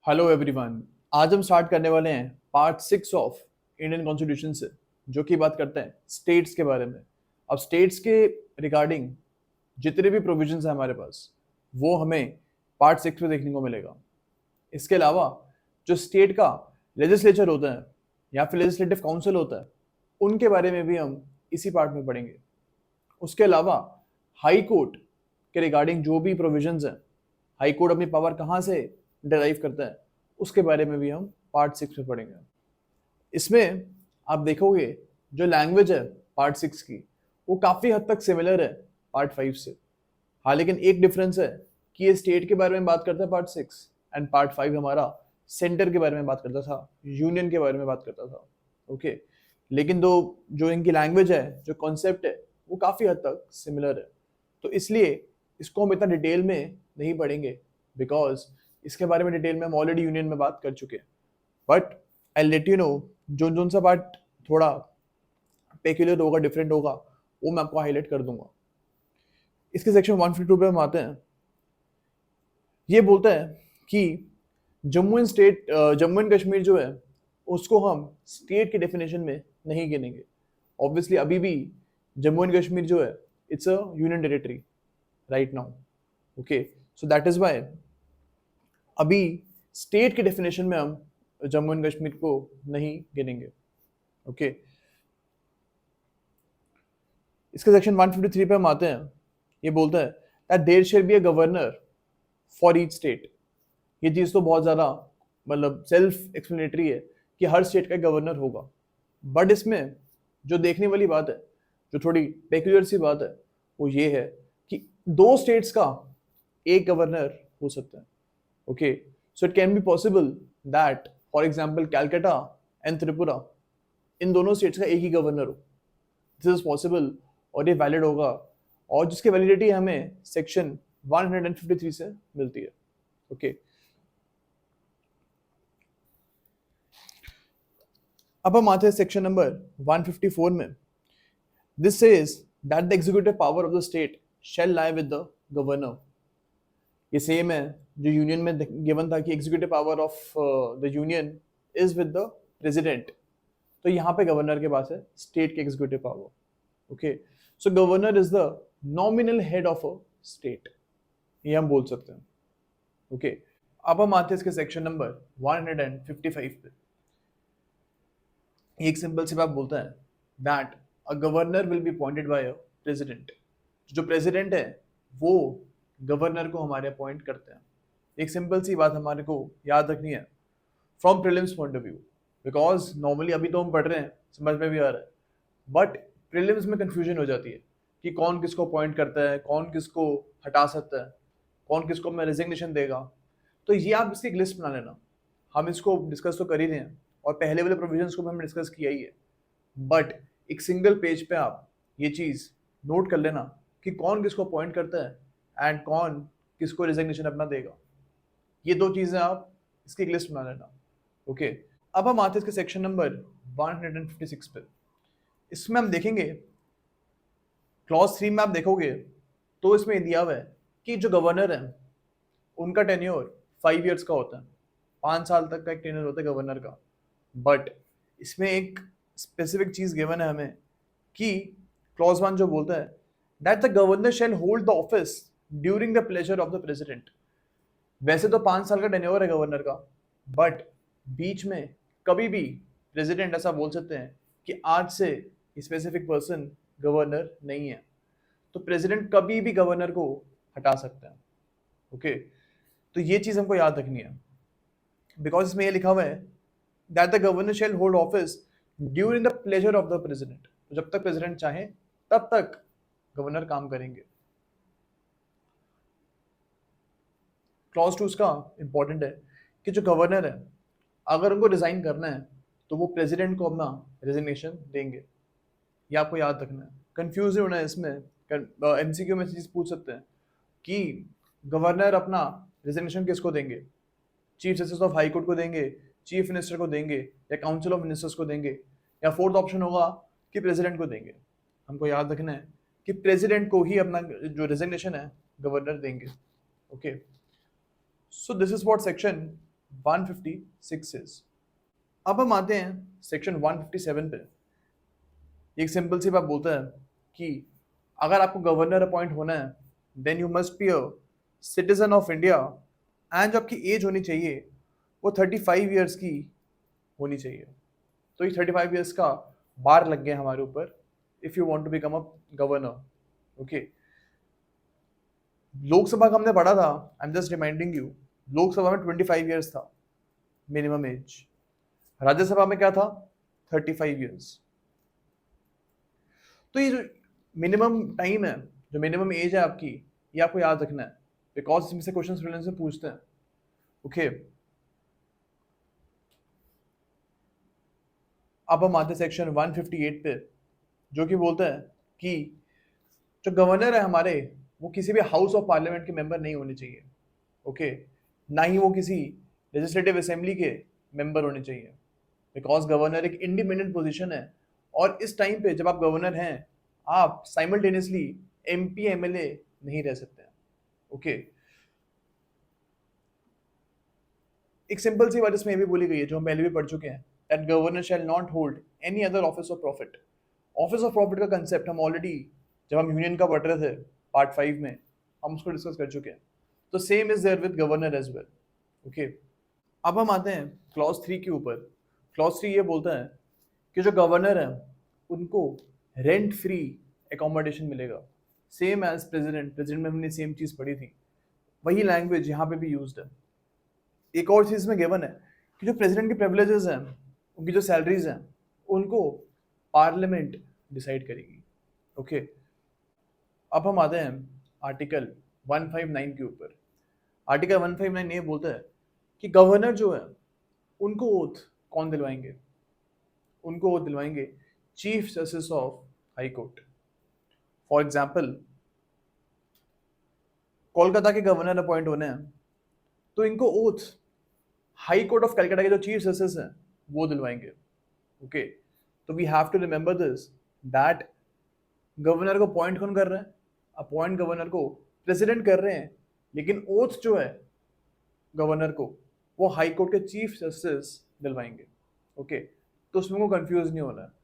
Hello everyone. आज हम start करने वाले हैं पार्ट 6 ऑफ इंडियन कॉन्स्टिट्यूशन से, जो कि बात करते हैं स्टेट्स के बारे में। अब स्टेट्स के रिगार्डिंग जितने भी प्रोविजंस हैं हमारे पास, वो हमें पार्ट 6 में देखने को मिलेगा। इसके अलावा जो स्टेट का लेजिस्लेचर होता है या फिर लेजिस्लेटिव काउंसिल होता है, उनके बारे में भी हम इसी पार्ट में पढ़ेंगे। उसके अलावा हाई कोर्ट के रिगार्डिंग जो भी प्रोविजंस हैं, हाई कोर्ट अपनी पावर कहाँ से डिराइव करता है, उसके बारे में भी हम पार्ट 6 में पढ़ेंगे। इसमें आप देखोगे जो लैंग्वेज है पार्ट 6 की, वो काफ़ी हद तक सिमिलर है पार्ट 5 से। हाँ, लेकिन एक डिफरेंस है कि ये स्टेट के बारे में बात करता है पार्ट 6, एंड पार्ट 5 हमारा सेंटर के बारे में बात करता था, यूनियन के बारे में बात करता था। ओके, लेकिन दो जो इनकी लैंग्वेज है, जो कॉन्सेप्ट है, वो काफ़ी हद तक सिमिलर है। तो इसलिए इसको हम इतना डिटेल में नहीं पढ़ेंगे, बिकॉज इसके बारे में डिटेल में हम ऑलरेडी यूनियन में बात कर चुके हैं। But I let you know जो जो सा पार्ट थोड़ा पेक्यूलर होगा, डिफरेंट होगा, वो मैं आपको हाईलाइट कर दूंगा। इसके सेक्शन 152 पे हम आते हैं। ये बोलता है कि जम्मू एंड कश्मीर जो है, उसको हम स्टेट के डेफिनेशन में नहीं गिनेंगे। ऑब्वियसली अभी भी जम्मू एंड कश्मीर जो है, it's a union territory right now. Okay, so that is why अभी स्टेट के डेफिनेशन में हम जम्मू एंड कश्मीर को नहीं गिनेंगे। ओके, इसके सेक्शन 153 पे हम आते हैं। ये बोलता है that there shall be a governor for each state. ये चीज़ तो बहुत ज़्यादा मतलब सेल्फ एक्सप्लेनेटरी है कि हर स्टेट का गवर्नर होगा। बट इसमें जो देखने वाली बात है, जो थोड़ी पेक्यूलर सी बात है, वो ये है कि दो स्टेट्स का एक गवर्नर हो सकता है। Okay, so it can be possible that for example Calcutta and Tripura, इन दोनों स्टेट्स का एक ही गवर्नर हो। दिस इज पॉसिबल और ये वैलिड होगा, और जिसकी वैलिडिटी हमें सेक्शन 153 से मिलती है। ओके, अब हम आते हैं सेक्शन नंबर 154 में। This says that the executive power of the state shall lie with the governor. ये सेम है जो यूनियन में गिवन था कि executive power of the union is with the president. तो यहाँ पे गवर्नर के पास है स्टेट की executive power. Okay, so governor is the nominal head of a state, ये हम बोल सकते हैं। ओके, अब हम आते हैं इसके सेक्शन नंबर 155 पे। एक सिंपल सी बात बोलता है that a governor will be appointed by a president. जो प्रेसिडेंट है वो गवर्नर को हमारे अपॉइंट करते हैं। एक सिंपल सी बात हमारे को याद रखनी है from prelims point of view, because normally अभी तो हम पढ़ रहे हैं, समझ में भी आ रहा है, बट प्रीलिम्स में कंफ्यूजन हो जाती है कि कौन किसको अपॉइंट करता है, कौन किसको हटा सकता है, कौन किसको में रेजिग्नेशन देगा। तो ये आप इसकी एक लिस्ट बना लेना। हम इसको डिस्कस तो कर ही रहे हैं, और पहले वाले प्रोविजंस को भी हमने डिस्कस किया ही है, बट एक सिंगल पेज पे आप ये चीज़ नोट कर लेना कि कौन किसको अपॉइंट करता है एंड कौन किसको रेजिग्नेशन अपना देगा। ये दो चीज़ें आप इसकी एक लिस्ट बना लेना। ओके, अब हम आते हैं इसके सेक्शन नंबर 156 पे। इसमें हम देखेंगे क्लॉज 3 में आप देखोगे तो इसमें दिया हुआ है कि जो गवर्नर है उनका टेन्योर 5 ईयर्स का होता है, 5 साल तक का एक टेन्योर होता है गवर्नर का। बट इसमें एक स्पेसिफिक चीज गिवन है हमें कि क्लॉज 1 जो बोलता है that the governor shall hold the office during the pleasure of the president. वैसे तो 5 साल का टेन्योर है गवर्नर का, बट बीच में कभी भी प्रेसिडेंट ऐसा बोल सकते हैं कि आज से स्पेसिफिक पर्सन गवर्नर नहीं है। तो प्रेसिडेंट कभी भी गवर्नर को हटा सकते हैं। ओके, तो ये चीज हमको याद रखनी है, बिकॉज इसमें ये लिखा हुआ है that the governor shall hold office during the pleasure of the president. जब तक प्रेसिडेंट चाहे तब तक गवर्नर काम करेंगे। क्लॉज 2 उसका इंपॉर्टेंट है कि जो गवर्नर है अगर उनको रिजाइन करना है तो वो प्रेसिडेंट को अपना रेजिग्नेशन देंगे। ये आपको याद रखना है, कंफ्यूज नहीं होना है। इसमें एमसीक्यू में चीज पूछ सकते हैं कि गवर्नर अपना रेजिग्नेशन किसको देंगे, chief justice of high court को देंगे, चीफ मिनिस्टर को देंगे, या काउंसिल ऑफ मिनिस्टर्स को देंगे, या फोर्थ ऑप्शन होगा कि प्रेसिडेंट को देंगे। हमको याद रखना है कि प्रेसिडेंट को ही अपना जो रेजिग्नेशन है गवर्नर देंगे। Okay, so this is what section 156 is। अब हम आते हैं सेक्शन 157 पे। एक सिंपल सी बात बोलता है कि अगर आपको गवर्नर अपॉइंट होना है then you must be a citizen of India and जो आपकी एज होनी चाहिए वो 35 ईयर्स की होनी चाहिए। तो ये 35 ईयर्स का बार लग गया हमारे ऊपर if you want to become a governor. Okay, Lok Sabha का हमने पढ़ा था, I am just reminding you, Lok Sabha में 25 ईयर्स था मिनिमम एज, राज्यसभा में क्या था 35 ईयर्स। तो ये जो मिनिमम टाइम है, जो मिनिमम एज है आपकी, ये आपको याद रखना है बिकॉज इसमें से क्वेश्चन प्रीलिम्स से पूछते हैं। ओके, अब हम आते हैं सेक्शन 158 पे जो कि बोलता है कि जो गवर्नर है हमारे वो किसी भी हाउस ऑफ पार्लियामेंट के मेंबर नहीं होने चाहिए। ओके, ना ही वो किसी लेजिस्लेटिव असेंबली के मेंबर होने चाहिए बिकॉज गवर्नर एक इंडिपेंडेंट पोजीशन है और इस टाइम पे जब आप गवर्नर हैं आप साइमल्टेनियसली एमपी एमएलए नहीं रह सकते हैं। ओके, एक सिंपल सी बात इसमें ये भी बोली गई है जो हम पहले भी पढ़ चुके हैं, that governor shall not hold any other office of profit. Office of profit का कंसेप्ट हम ऑलरेडी जब हम यूनियन का पढ़ रहे थे पार्ट 5 में हम उसको डिस्कस कर चुके हैं। तो same is there with governor as well. Okay, अब हम आते हैं क्लॉज 3 के ऊपर। क्लॉज 3 ये बोलता है कि जो गवर्नर है उनको रेंट फ्री एकोमोडेशन मिलेगा, सेम एज प्रेसिडेंट। प्रेसिडेंट में हमने सेम चीज पढ़ी थी, वही लैंग्वेज यहाँ पे भी यूज्ड है। एक और चीज में गिवन है कि जो प्रेसिडेंट के प्रिविलेजेस हैं, उनकी जो सैलरीज हैं, उनको पार्लियामेंट डिसाइड करेगी। ओके, अब हम आते हैं आर्टिकल 159 के ऊपर। आर्टिकल 159 ये बोलता है कि गवर्नर जो है उनको ओथ कौन दिलवाएंगे? उनको ओथ दिलवाएंगे chief justice of high court. For example, Kolkata के गवर्नर अपॉइंट होने हैं तो इनको oath high court of Calcutta के जो चीफ जस्टिस हैं वो दिलवाएंगे। ओके, तो we have to remember this that governor को अपॉइंट कौन कर रहा है? अपॉइंट गवर्नर को प्रेसिडेंट कर रहे हैं, लेकिन ओथ जो है गवर्नर को वो हाई कोर्ट के चीफ जस्टिस दिलवाएंगे। ओके, तो उसमें को कंफ्यूज नहीं होना है।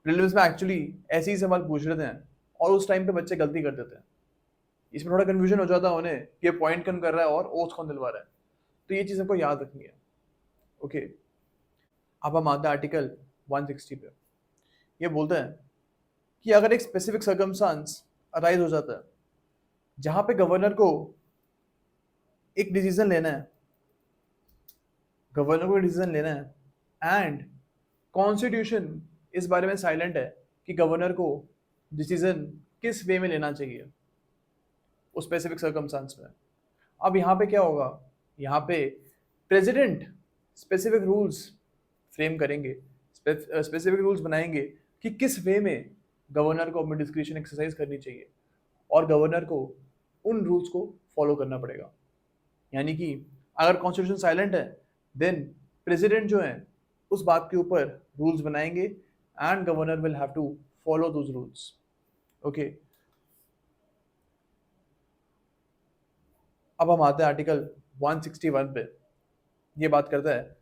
प्रीलिम्स में एक्चुअली ऐसे ही सवाल पूछ रहे थे और उस टाइम पे बच्चे गलती कर देते हैं, इसमें थोड़ा कंफ्यूजन हो जाता है उन्हें कि अपॉइंट कौन कर रहा है और ओथ कौन दिलवा रहा है। तो ये चीज़ हमको याद रखनी है। ओके, अब हम आते हैं आर्टिकल 160 पे। ये बोलते हैं कि अगर एक स्पेसिफिक सर्कमस्टांस अराइज हो जाता है जहां पे गवर्नर को एक डिसीजन लेना है, गवर्नर को डिसीजन लेना है एंड कॉन्स्टिट्यूशन इस बारे में साइलेंट है कि गवर्नर को डिसीजन किस वे में लेना चाहिए उस स्पेसिफिक सर्कमस्टांस में। अब यहाँ पे क्या होगा? यहाँ पे प्रेसिडेंट स्पेसिफिक रूल्स फ्रेम करेंगे, स्पेसिफिक रूल्स बनाएंगे कि किस वे में गवर्नर को अपनी डिस्क्रिप्शन एक्सरसाइज करनी चाहिए और गवर्नर को उन रूल्स को फॉलो करना पड़ेगा। यानी कि अगर कॉन्स्टिट्यूशन साइलेंट है देन प्रेसिडेंट जो है उस बात के ऊपर रूल्स बनाएंगे and governor will have to follow those rules. Okay, अब हम आते हैं आर्टिकल 161 पे। ये बात करता है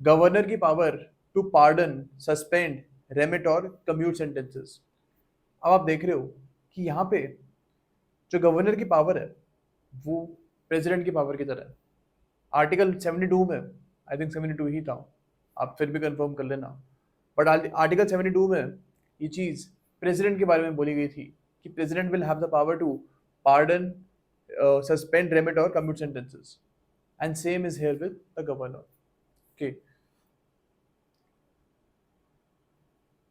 गवर्नर की power to pardon, suspend, remit और कम्यूट सेंटेंसेस। अब आप देख रहे हो कि यहाँ पे जो गवर्नर की पावर है वो प्रेसिडेंट की पावर की तरह है। आर्टिकल 72 में, आई थिंक 72 ही था, आप फिर भी कंफर्म कर लेना, बट आर्टिकल 72 में ये चीज़ प्रेसिडेंट के बारे में बोली गई थी कि president will have the power to pardon, suspend, remit और commute sentences and same is here with the governor. Okay,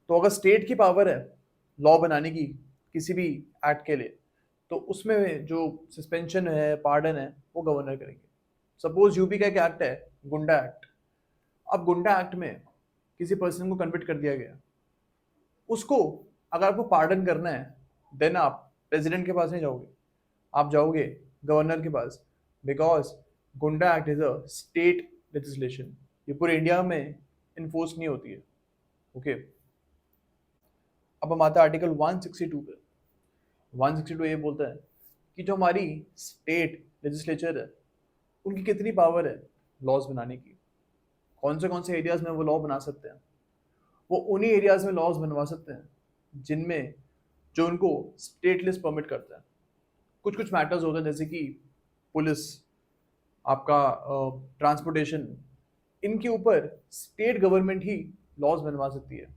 तो अगर स्टेट की पावर है लॉ बनाने की किसी भी एक्ट के लिए तो उसमें जो सस्पेंशन है, पार्डन है, वो गवर्नर करेंगे। सपोज यूपी का एक एक्ट है गुंडा एक्ट। अब गुंडा एक्ट में किसी पर्सन को कन्विक्ट कर दिया गया, उसको अगर आपको पार्डन करना है देन आप प्रेसिडेंट के पास नहीं जाओगे, आप जाओगे गवर्नर के पास बिकॉज गुंडा act is a state legislation, ये पूरे इंडिया में इन्फोर्स नहीं होती है। ओके, अब हम आते हैं आर्टिकल 162 पे। 162 ये बोलता है कि जो हमारी स्टेट लेजिस्लेचर है उनकी कितनी पावर है लॉज बनाने की, कौन से एरियाज में वो लॉ बना सकते हैं। वो उन्हीं एरियाज में लॉज बनवा सकते हैं जिनमें जो उनको स्टेट लिस्ट परमिट करता है। कुछ कुछ मैटर्स होते हैं जैसे कि पुलिस, आपका ट्रांसपोर्टेशन, इनके ऊपर स्टेट गवर्नमेंट ही लॉज बनवा सकती है,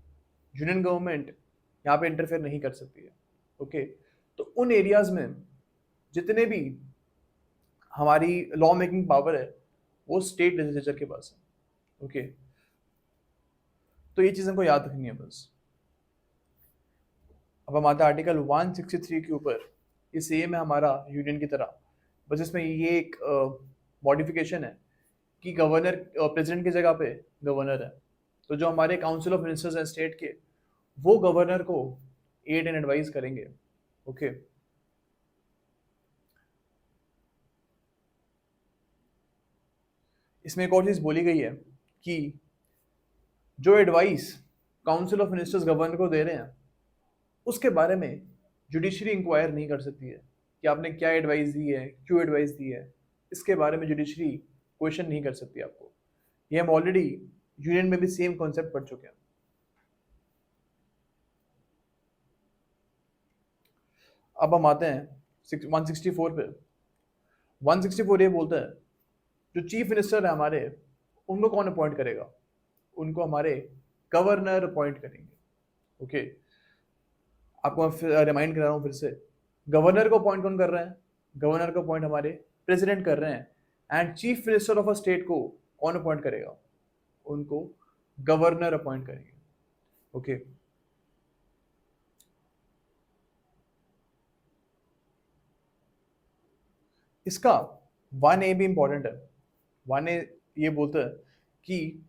यूनियन गवर्नमेंट यहाँ पे इंटरफेयर नहीं कर सकती है। ओके, तो उन एरियाज में जितने भी हमारी लॉ मेकिंग पावर है वो स्टेट लेजिस्लेचर के पास है। ओके, तो ये चीज़ हमको याद रखनी है बस। अब हम आते हैं आर्टिकल 163 के ऊपर। ये सेम है हमारा यूनियन की तरह, बस इसमें ये एक मॉडिफिकेशन है कि गवर्नर, प्रेसिडेंट की जगह पे गवर्नर है। तो जो हमारे काउंसिल ऑफ मिनिस्टर्स हैं स्टेट के, वो गवर्नर को एड एंड एडवाइस करेंगे। ओके, इसमें एक और चीज़ बोली गई है कि जो advice council of ministers governor को दे रहे हैं उसके बारे में जुडिशरी इंक्वायर नहीं कर सकती है कि आपने क्या एडवाइस दी है, क्यों एडवाइस दी है। इसके बारे में जुडिशरी क्वेश्चन नहीं कर सकती आपको। ये हम ऑलरेडी यूनियन में भी सेम कॉन्सेप्ट पढ़ चुके हैं। अब हम आते हैं 164 पे। 164 ये बोलता है जो चीफ मिनिस्टर है हमारे, उनको कौन अपॉइंट करेगा? उनको हमारे गवर्नर अपॉइंट करेंगे। ओके, आपको मैं रिमाइंड करा रहा हूँ फिर से, गवर्नर को अपॉइंट कौन कर रहे हैं? गवर्नर को अपॉइंट हमारे प्रेसिडेंट कर रहे हैं। And chief minister of a state को कौन अपॉइंट करेगा? उनको गवर्नर अपॉइंट करेंगे। ओके, इसका 1A भी इंपॉर्टेंट है। 1A ये बोलता है कि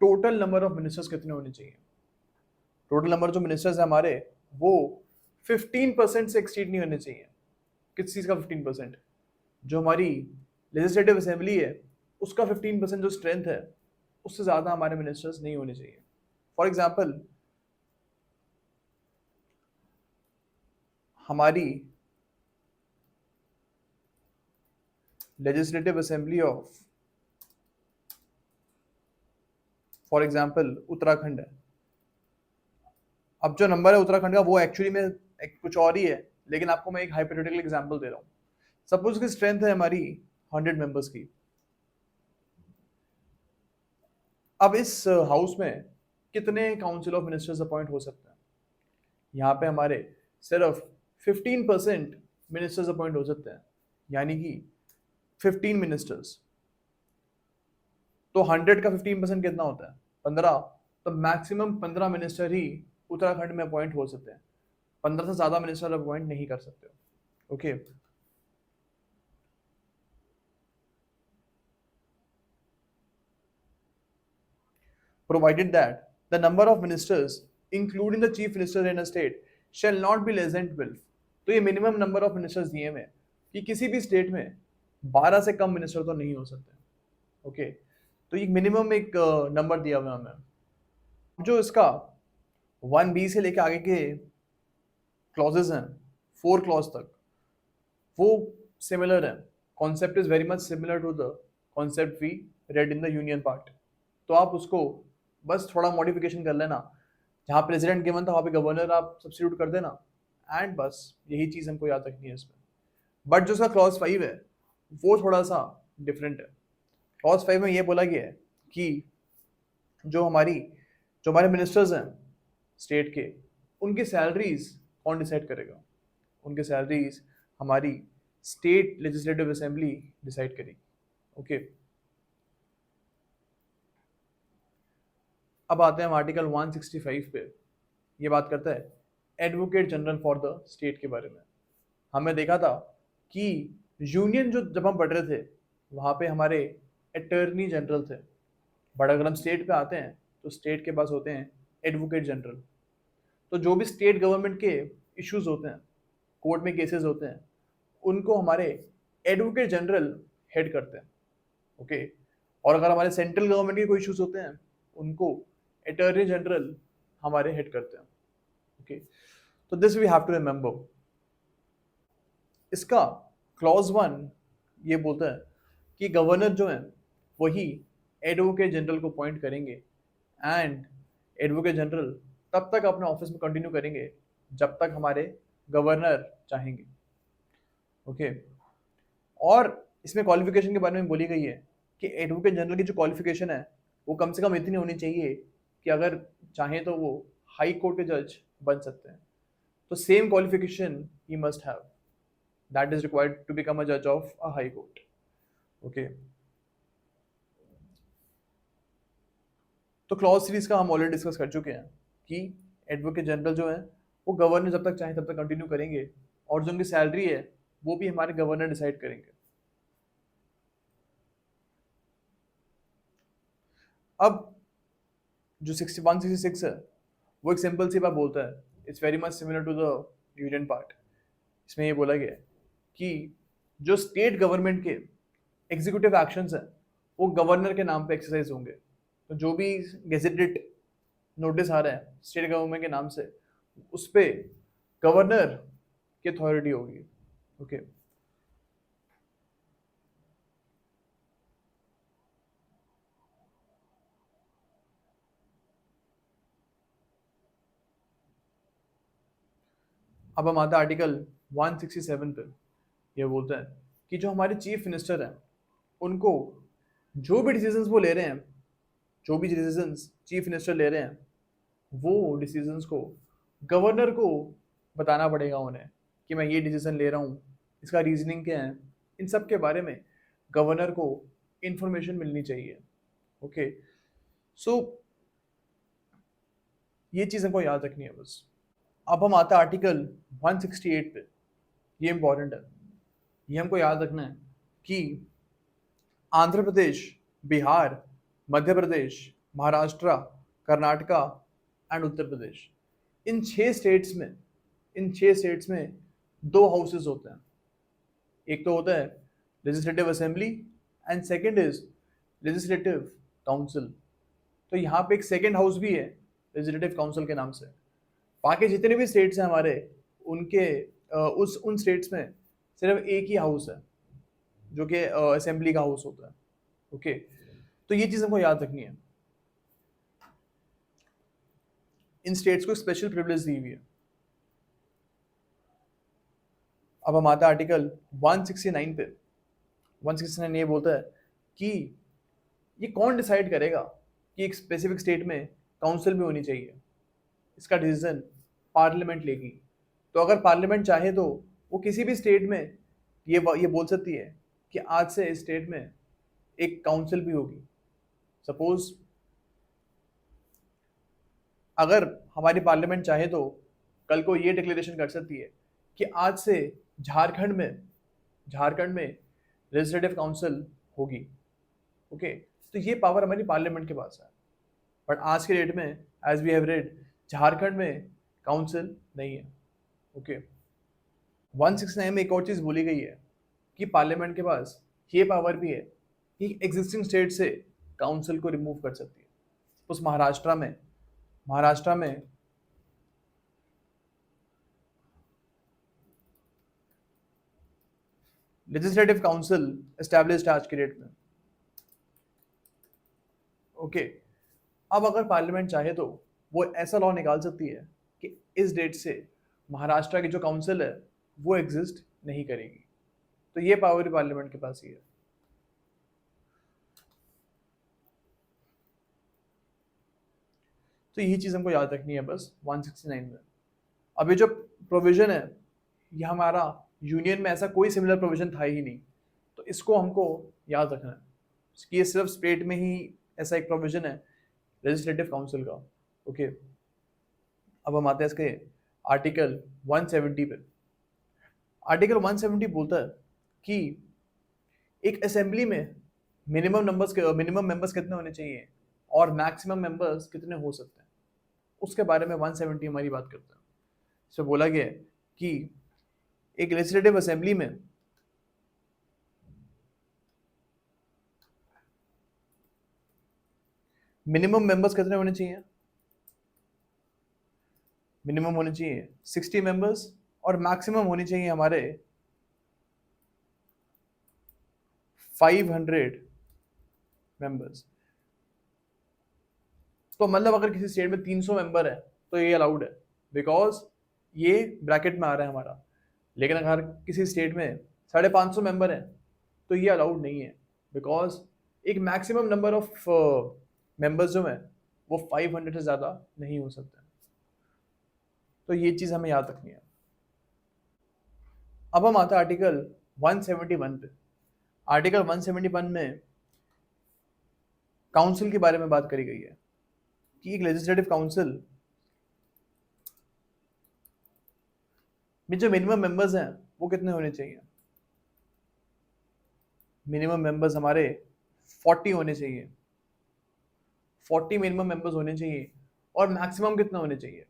टोटल नंबर ऑफ मिनिस्टर्स कितने होने चाहिए। टोटल नंबर जो मिनिस्टर्स है हमारे, वो 15% से एक्सीड नहीं होने चाहिए। किस चीज़ का 15%? जो हमारी लेजिस्लेटिव असेंबली है उसका 15% जो स्ट्रेंथ है, उससे ज़्यादा हमारे मिनिस्टर्स नहीं होने चाहिए। फॉर एग्जाम्पल, हमारी legislative assembly of, for example Uttarakhand है। अब जो नंबर है उत्तराखंड का वो एक्चुअली में कुछ और ही है, लेकिन आपको मैं एक हाइपोथेटिकल एग्जांपल दे रहा हूँ। सपोज की स्ट्रेंथ है हमारी 100 मेंबर्स की। अब इस हाउस में कितने काउंसिल ऑफ मिनिस्टर्स अपॉइंट हो सकते हैं? यहाँ पे हमारे सिर्फ 15% मिनिस्टर्स अपॉइंट हो सकते हैं, यानी कि 15 मिनिस्टर्स। तो 100 का 15% कितना होता है? 15। तो मैक्सिमम 15 मिनिस्टर ही उत्तराखंड में अपॉइंट हो सकते हैं, 15 से ज्यादा मिनिस्टर अपॉइंट नहीं कर सकते। Okay, provided that the number of ministers including the chief minister in a state shall not be less than 12। तो ये मिनिमम नंबर ऑफ मिनिस्टर्स दिए हुए हैं कि किसी भी स्टेट में 12 से कम मिनिस्टर तो नहीं हो सकते। ओके, तो ये मिनिमम एक नंबर दिया हुआ है हमें। जो इसका 1B से लेके आगे के क्लॉजेस हैं, 4 क्लॉज तक, वो सिमिलर है। Concept is very much similar to the concept we read in the union part. तो आप उसको बस थोड़ा मॉडिफिकेशन कर लेना, जहाँ प्रेसिडेंट गिवन था वहाँ पे गवर्नर आप सब्स्टिट्यूट कर देना, एंड बस यही चीज़ हमको याद रखनी है इसमें। बट जो उसका क्लॉज 5 है वो थोड़ा सा डिफरेंट है। क्लॉज 5 में ये बोला गया है कि जो हमारे मिनिस्टर्स हैं स्टेट के, उनकी सैलरीज कौन डिसाइड करेगा? उनकी सैलरीज हमारी स्टेट लेजिस्लेटिव असेंबली डिसाइड करेगी। ओके, अब आते हैं हम आर्टिकल 165 पे। ये बात करता है advocate general for the state के बारे में। हमने देखा था कि यूनियन जो जब हम पढ़ रहे थे वहाँ पे हमारे अटर्नी जनरल थे, बट अगर हम स्टेट पे आते हैं तो स्टेट के पास होते हैं एडवोकेट जनरल। तो जो भी स्टेट गवर्नमेंट के इश्यूज होते हैं, कोर्ट में केसेस होते हैं, उनको हमारे एडवोकेट जनरल हेड करते हैं। ओके, और अगर हमारे सेंट्रल गवर्नमेंट के कोई इश्यूज होते हैं उनको अटॉर्नी जनरल हमारे हेड करते हैं। ओके, तो this we have to remember. इसका क्लॉज 1 ये बोलता है कि गवर्नर जो है वही एडवोकेट जनरल को अपॉइंट करेंगे एंड एडवोकेट जनरल तब तक अपने ऑफिस में कंटिन्यू करेंगे जब तक हमारे गवर्नर चाहेंगे। ओके, और इसमें क्वालिफिकेशन के बारे में बोली गई है कि एडवोकेट जनरल की जो क्वालिफिकेशन है वो कम से कम इतनी होनी चाहिए कि अगर चाहें तो वो हाई कोर्ट के जज बन सकते हैं। तो सेम क्वालिफिकेशन ही must have that is required to become a जज of a high court. Okay, तो क्लॉज सीरीज का हम ऑलरेडी डिस्कस कर चुके हैं कि एडवोकेट जनरल जो है वो गवर्नर जब तक चाहे तब तक कंटिन्यू करेंगे और जो उनकी सैलरी है वो भी हमारे गवर्नर डिसाइड करेंगे। अब जो 166 है वो एक सिंपल सी बात बोलता है, it's very much similar to the union part. इसमें ये बोला गया है कि जो स्टेट गवर्नमेंट के एग्जीक्यूटिव एक्शंस हैं वो गवर्नर के नाम पे एक्सरसाइज होंगे। तो जो भी गेजेटेड नोटिस आ रहा है स्टेट गवर्नमेंट के नाम से उस पे गवर्नर की अथॉरिटी होगी। ओके, अब हम आते हैं आर्टिकल 167 पे। ये बोलता है कि जो हमारे चीफ मिनिस्टर हैं उनको जो भी डिसीजंस वो ले रहे हैं, जो भी डिसीजंस चीफ मिनिस्टर ले रहे हैं वो डिसीजंस को गवर्नर को बताना पड़ेगा उन्हें कि मैं ये डिसीजन ले रहा हूँ, इसका रीजनिंग क्या है, इन सब के बारे में गवर्नर को इंफॉर्मेशन मिलनी चाहिए। ओके, सो ये चीज़ हमको याद रखनी है बस। अब हम आते हैं आर्टिकल 168 पे। ये इंपॉर्टेंट है, ये हमको याद रखना है कि आंध्र प्रदेश, बिहार, मध्य प्रदेश, महाराष्ट्र, कर्नाटका एंड उत्तर प्रदेश, इन 6 स्टेट्स में दो हाउसेस होते हैं। एक तो होता है legislative assembly and second is legislative council. तो यहाँ पे एक सेकंड हाउस भी है लेजिस्लेटिव काउंसिल के नाम से। बाकी जितने भी स्टेट्स हैं हमारे उनके उन स्टेट्स में सिर्फ एक ही हाउस है जो कि असेंबली का हाउस होता है। ओके, तो ये चीज़ हमको याद रखनी है। इन स्टेट्स को स्पेशल प्रिविलेज दी हुई है। अब हम आते हैं आर्टिकल 169 पे। 169 ये बोलता है कि ये कौन डिसाइड करेगा कि एक स्पेसिफिक स्टेट में काउंसिल भी होनी चाहिए। इसका डिसीजन पार्लियामेंट लेगी। तो अगर पार्लियामेंट चाहे तो वो किसी भी स्टेट में ये बोल सकती है कि आज से इस स्टेट में एक काउंसिल भी होगी। सपोज अगर हमारी पार्लियामेंट चाहे तो कल को ये डिक्लेरेशन कर सकती है कि आज से झारखंड में लेजिस्लेटिव काउंसिल होगी। ओके, तो ये पावर हमारी पार्लियामेंट के पास है। बट आज के डेट में as we have read Jharkhand में काउंसिल नहीं है। ओके, 169 में एक और चीज़ बोली गई है कि पार्लियामेंट के पास ये पावर भी है कि एग्जिस्टिंग स्टेट से काउंसिल को रिमूव कर सकती है। उस महाराष्ट्र में लेजिस्लेटिव काउंसिल एस्टैब्लिश्ड आज की डेट में। ओके, अब अगर पार्लियामेंट चाहे तो वो ऐसा लॉ निकाल सकती है कि इस डेट से महाराष्ट्र की जो काउंसिल है वो एग्जिस्ट नहीं करेगी। तो ये पावर भी पार्लियामेंट के पास ही है। तो यही चीज़ हमको याद रखनी है बस 169 में। अभी जो प्रोविजन है ये हमारा यूनियन में ऐसा कोई सिमिलर प्रोविजन था ही नहीं, तो इसको हमको याद रखना है कि ये सिर्फ स्टेट में ही ऐसा एक प्रोविजन है लेजिस्लेटिव काउंसिल का। ओके, अब हम आते हैं इसके आर्टिकल 170 पे। आर्टिकल 170 बोलता है कि एक असेंबली में मिनिमम मेंबर्स कितने होने चाहिए और मैक्सिमम मेंबर्स कितने हो सकते हैं, उसके बारे में 170 हमारी बात करता है। इसमें बोला गया है कि एक लेजिस्लेटिव असेंबली में मिनिमम मेंबर्स कितने होने चाहिए, मिनिमम होने चाहिए 60 मेंबर्स और मैक्सिमम होने चाहिए हमारे 500 मेंबर्स। तो मतलब अगर किसी स्टेट में 300 मेंबर है तो ये अलाउड है, बिकॉज ये ब्रैकेट में आ रहा है हमारा। लेकिन अगर किसी स्टेट में 550 मेंबर है तो ये अलाउड नहीं है, बिकॉज एक मैक्सिमम नंबर ऑफ मेंबर्स जो है वो 500 से ज़्यादा नहीं हो सकते। तो ये चीज़ हमें याद रखनी है। अब हम आते हैं आर्टिकल 171 पे। आर्टिकल 171 में काउंसिल के बारे में बात करी गई है कि एक लेजिस्लेटिव काउंसिल में जो मिनिमम मेंबर्स हैं वो कितने होने चाहिए। मिनिमम मेंबर्स हमारे 40 होने चाहिए, 40 मिनिमम मेंबर्स होने चाहिए। और मैक्सिमम कितने होने चाहिए,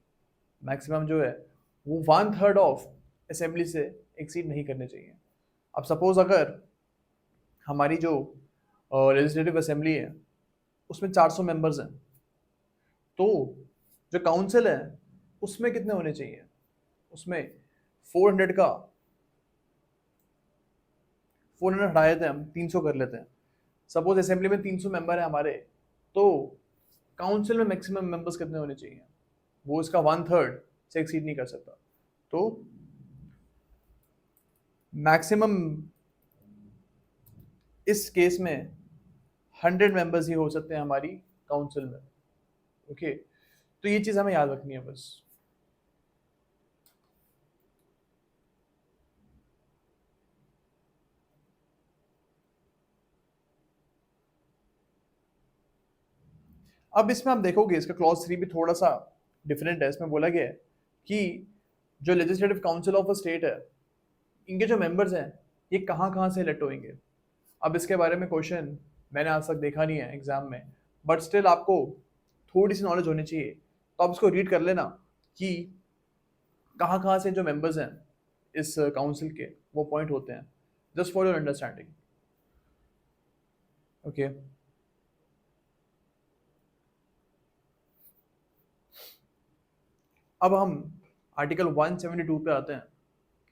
मैक्सिमम जो है वो 1/3 ऑफ असेंबली से एक्सीड नहीं करने चाहिए। अब सपोज अगर हमारी जो लेजिस्लेटिव असेंबली है उसमें 400 मेंबर्स हैं, तो जो काउंसिल है उसमें कितने होने चाहिए, उसमें 400 का 400 हटा देते हैं हम, 300 कर लेते हैं। सपोज असेंबली में 300 मेंबर है हमारे, तो काउंसिल में मैक्सिमम मेंबर्स कितने होने चाहिए, वो इसका 1/3 से एक्सीड नहीं कर सकता। तो मैक्सिमम इस केस में 100 मेंबर्स ही हो सकते हैं हमारी काउंसिल में। ओके, तो ये चीज हमें याद रखनी है बस। अब इसमें आप देखोगे इसका क्लॉज 3 भी थोड़ा सा डिफरेंट है। इसमें बोला गया है कि जो legislative council of a state है, इनके जो मेंबर्स हैं ये कहाँ कहाँ से इलेक्ट होंगे। अब इसके बारे में क्वेश्चन मैंने आज तक देखा नहीं है एग्जाम में, बट स्टिल आपको थोड़ी सी नॉलेज होनी चाहिए। तो आप इसको रीड कर लेना कि कहाँ कहाँ से जो मेंबर्स हैं इस काउंसिल के वो पॉइंट होते हैं, just for your understanding. Okay, अब हम आर्टिकल 172 पे आते हैं।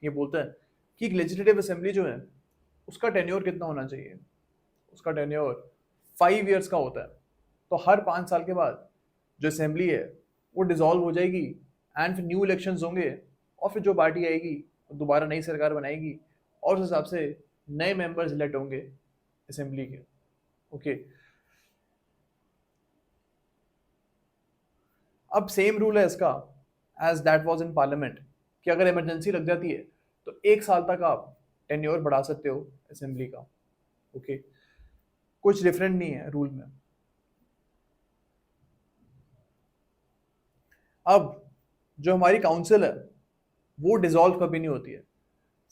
ये बोलता है कि एक लेजिस्लेटिव असेंबली जो है उसका टेन्योर कितना होना चाहिए। उसका टेन्योर 5 इयर्स का होता है। तो हर 5 साल के बाद जो असेंबली है वो डिसॉल्व हो जाएगी एंड फिर न्यू इलेक्शंस होंगे, और फिर जो पार्टी आएगी वो दोबारा नई सरकार बनाएगी और उस हिसाब से नए मेंबर्स इलेक्ट होंगे असेंबली के। ओके, अब सेम रूल है इसका as that was in parliament कि अगर इमरजेंसी लग जाती है तो 1 साल तक आप टेन्योर बढ़ा सकते हो असेंबली का। ओके, कुछ डिफरेंट नहीं है रूल में। अब जो हमारी काउंसिल है वो डिसॉल्व कभी नहीं होती है,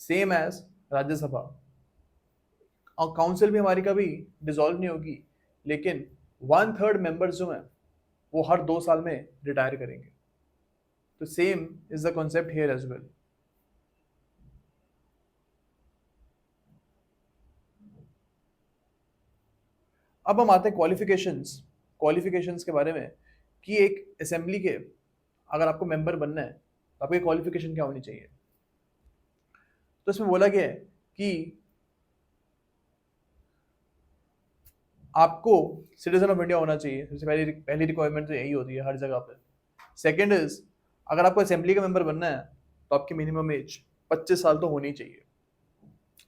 सेम एज राज्यसभा। और काउंसिल भी हमारी कभी डिसॉल्व नहीं होगी, लेकिन 1/3 मेंबर्स जो हैं वो हर 2 साल में रिटायर करेंगे। तो same is the concept here as well. अब हम आते हैं क्वालिफिकेशंस के बारे में कि एक असेंबली के अगर आपको मेंबर बनना है तो आपकी क्वालिफिकेशन क्या होनी चाहिए। तो इसमें बोला गया है कि आपको सिटीजन ऑफ इंडिया होना चाहिए। सबसे पहली रिक्वायरमेंट तो यही होती है हर जगह पे। सेकंड इज, अगर आपको असेंबली का मेंबर बनना है तो आपकी मिनिमम एज 25 साल तो होनी चाहिए।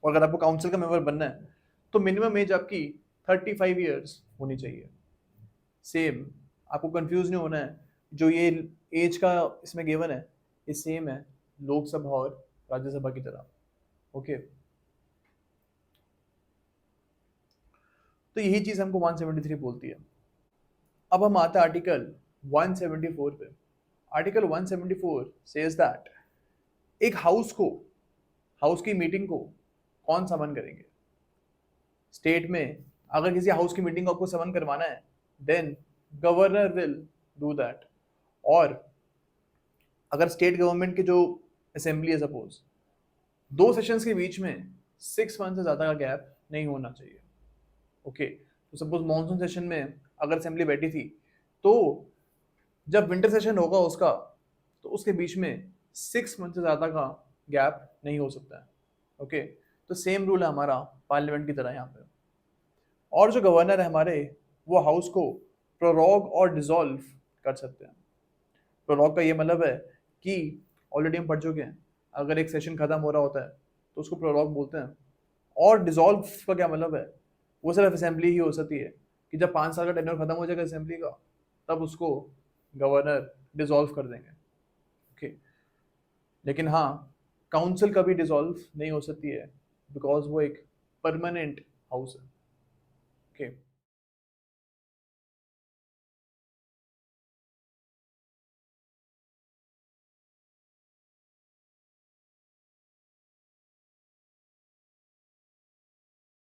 और अगर आपको काउंसिल का मेंबर बनना है तो मिनिमम एज आपकी 35 ईयर्स होनी चाहिए। सेम, आपको कंफ्यूज नहीं होना है, जो ये एज का इसमें गिवन है ये सेम है लोकसभा और राज्यसभा की तरह। ओके, तो यही चीज हमको 173 बोलती है। अब हम आते हैं आर्टिकल 174 पे। आर्टिकल 174 सेज दैट एक हाउस की मीटिंग को कौन समन करेंगे। स्टेट में अगर किसी हाउस की मीटिंग को आपको समन करवाना है then governor will do that. और अगर स्टेट गवर्नमेंट की जो असेंबली है सपोज 2 सेशंस के बीच में 6 मंथ से ज़्यादा का गैप नहीं होना चाहिए। ओके, तो सपोज मॉनसून सेशन में अगर असेंबली बैठी थी तो जब विंटर सेशन होगा उसका तो उसके बीच में 6 मंथ से ज़्यादा का गैप नहीं हो सकता है। ओके, तो सेम रूल है हमारा पार्लियामेंट की तरह यहाँ पे। और जो गवर्नर है हमारे, वो हाउस को प्रोरोग और डिसॉल्व कर सकते हैं। प्रोलॉग का ये मतलब है कि ऑलरेडी हम पढ़ चुके हैं, अगर एक सेशन खत्म हो रहा होता है तो उसको प्रोलॉग बोलते हैं। और डिसॉल्व का क्या मतलब है, वो सिर्फ असेंबली ही हो सकती है कि जब 5 साल का टेन्योर खत्म हो जाएगा असेंबली का, तब उसको गवर्नर डिसॉल्व कर देंगे। ओके, लेकिन हाँ, काउंसिल कभी डिसॉल्व नहीं हो सकती है बिकॉज वो एक परमानेंट हाउस है। ओके।